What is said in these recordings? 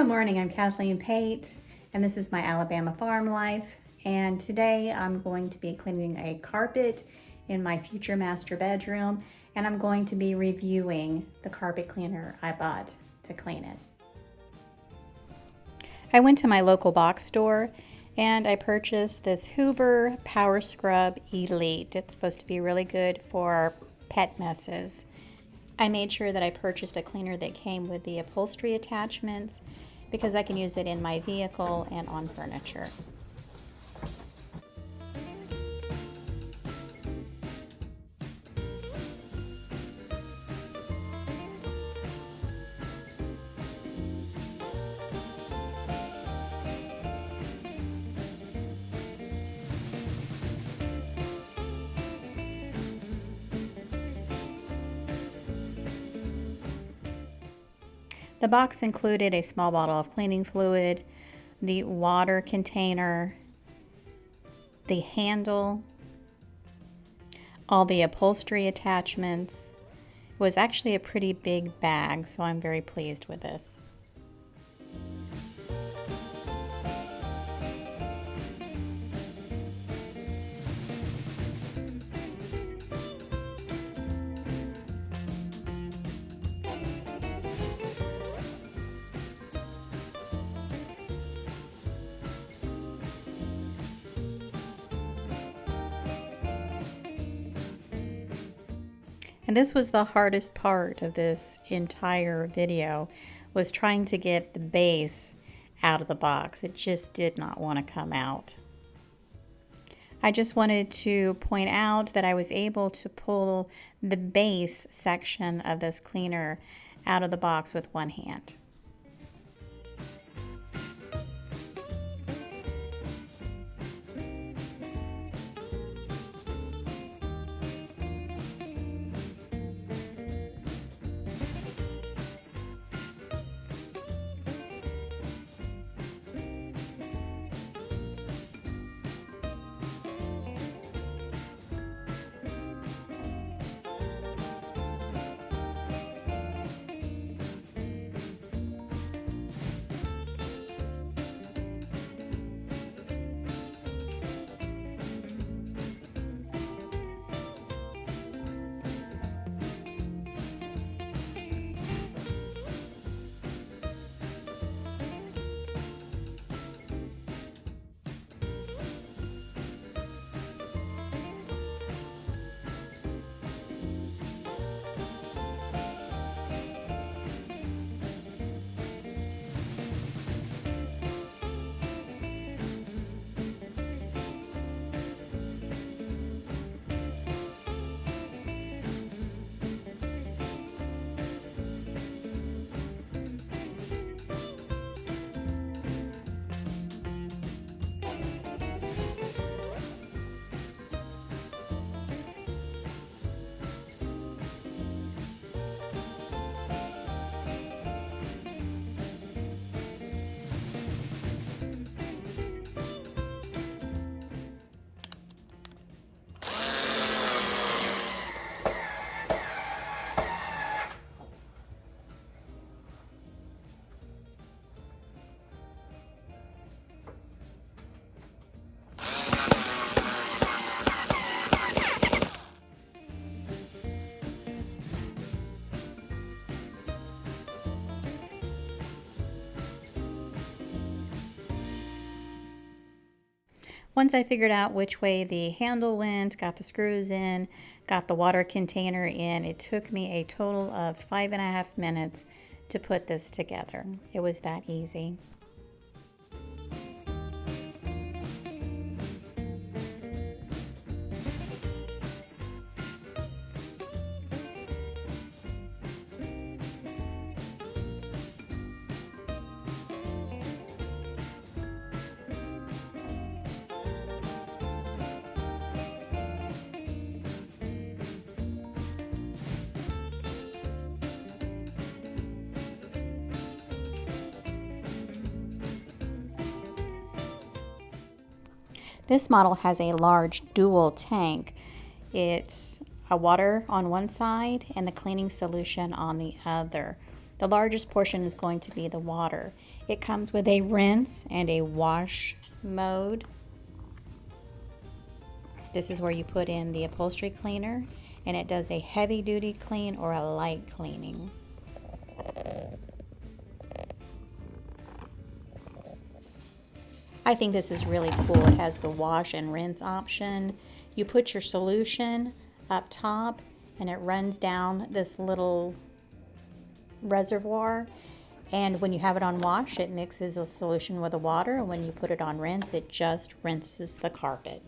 Good morning, I'm Kathleen Pate, and this is my Alabama farm life. And today I'm going to be cleaning a carpet in my future master bedroom, and I'm going to be reviewing the carpet cleaner I bought to clean it. I went to my local box store and I purchased this Hoover Power Scrub Elite. It's supposed to be really good for pet messes. I made sure that I purchased a cleaner that came with the upholstery attachments because I can use it in my vehicle and on furniture. The box included a small bottle of cleaning fluid, the water container, the handle, all the upholstery attachments. It was actually a pretty big bag, so I'm very pleased with this. And this was the hardest part of this entire video, was trying to get the base out of the box. It just did not want to come out. I just wanted to point out that I was able to pull the base section of this cleaner out of the box with one hand. Once I figured out which way the handle went, got the screws in, got the water container in, it took me a total of 5.5 minutes to put this together. It was that easy. This model has a large dual tank. It's a water on one side and the cleaning solution on the other. The largest portion is going to be the water. It comes with a rinse and a wash mode. This is where you put in the upholstery cleaner, and it does a heavy duty clean or a light cleaning. I think this is really cool. It has the wash and rinse option. You put your solution up top and it runs down this little reservoir, and when you have it on wash, it mixes a solution with the water, and when you put it on rinse, it just rinses the carpet.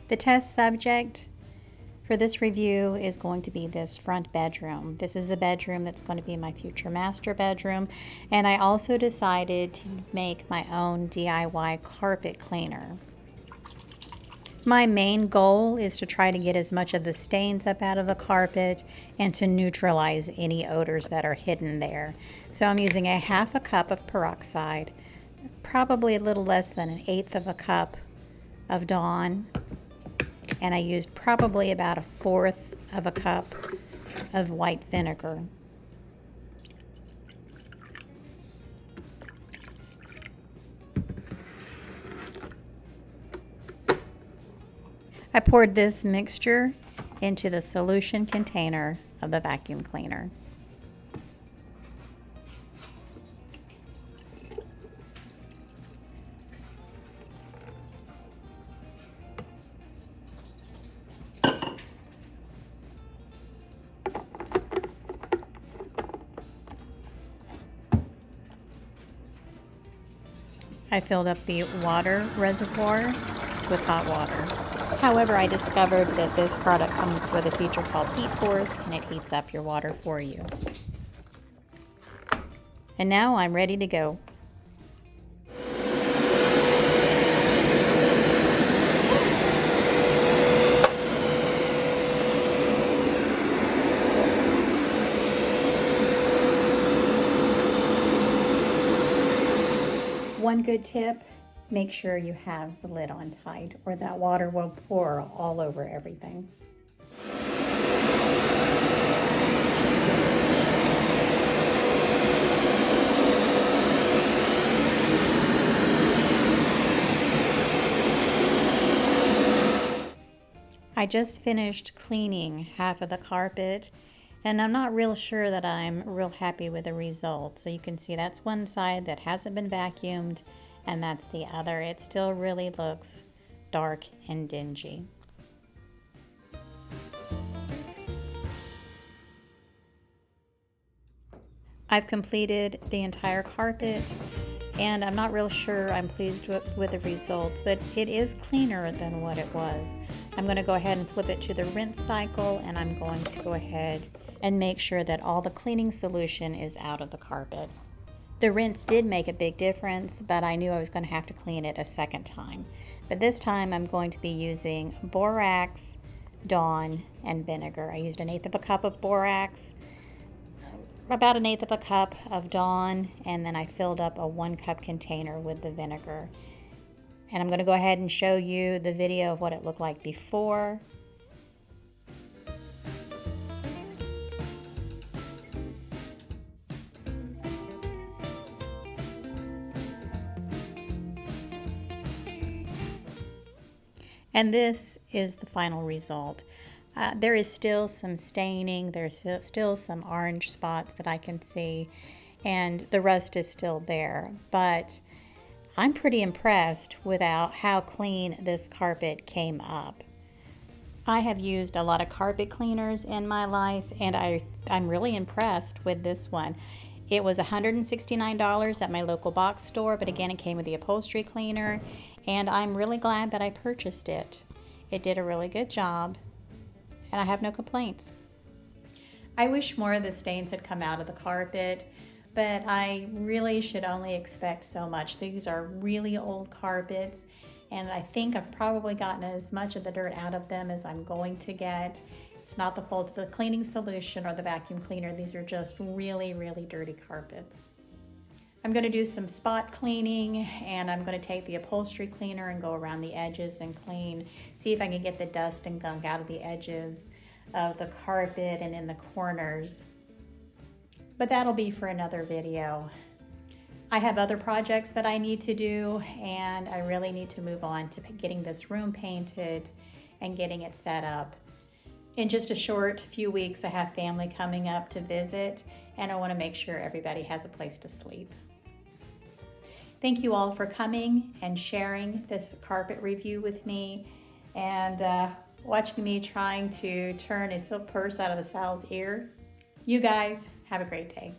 The test subject for this review is going to be this front bedroom. This is the bedroom that's going to be my future master bedroom, and I also decided to make my own DIY carpet cleaner. My main goal is to try to get as much of the stains up out of the carpet and to neutralize any odors that are hidden there. So I'm using a half a cup of peroxide, probably a little less than 1/8 of a cup of Dawn, and I used probably about 1/4 of a cup of white vinegar. I poured this mixture into the solution container of the vacuum cleaner. I filled up the water reservoir with hot water. However, I discovered that this product comes with a feature called Heat Force, and it heats up your water for you. And now I'm ready to go. One good tip, make sure you have the lid on tight or that water will pour all over everything. I just finished cleaning half of the carpet, and I'm not real sure that I'm real happy with the result. So you can see that's one side that hasn't been vacuumed, and that's the other. It still really looks dark and dingy. I've completed the entire carpet, and I'm not real sure I'm pleased with the results, but it is cleaner than what it was. I'm going to go ahead and flip it to the rinse cycle, and I'm going to go ahead and make sure that all the cleaning solution is out of the carpet. The rinse did make a big difference, but I knew I was going to have to clean it a second time. But this time I'm going to be using borax, Dawn, and vinegar. I used 1/8 of a cup of borax, about 1/8 of a cup of Dawn, and then I filled up a 1-cup container with the vinegar. And I'm going to go ahead and show you the video of what it looked like before. And this is the final result. There is still some staining, there's still some orange spots that I can see, and the rust is still there. But I'm pretty impressed with how clean this carpet came up. I have used a lot of carpet cleaners in my life, and I'm really impressed with this one. It was $169 at my local box store, but again, it came with the upholstery cleaner, and I'm really glad that I purchased it. It did a really good job, and I have no complaints. I wish more of the stains had come out of the carpet, but I really should only expect so much. These are really old carpets, and I think I've probably gotten as much of the dirt out of them as I'm going to get. It's not the fault of the cleaning solution or the vacuum cleaner. These are just really, really dirty carpets. I'm going to do some spot cleaning, and I'm going to take the upholstery cleaner and go around the edges and clean, see if I can get the dust and gunk out of the edges. of the carpet and in the corners. But that'll be for another video. I have other projects that I need to do, and I really need to move on to getting this room painted and getting it set up. In just a short few weeks, I have family coming up to visit, and I want to make sure everybody has a place to sleep. Thank you all for coming and sharing this carpet review with me, and watching me trying to turn a silk purse out of a sow's ear. You guys have a great day.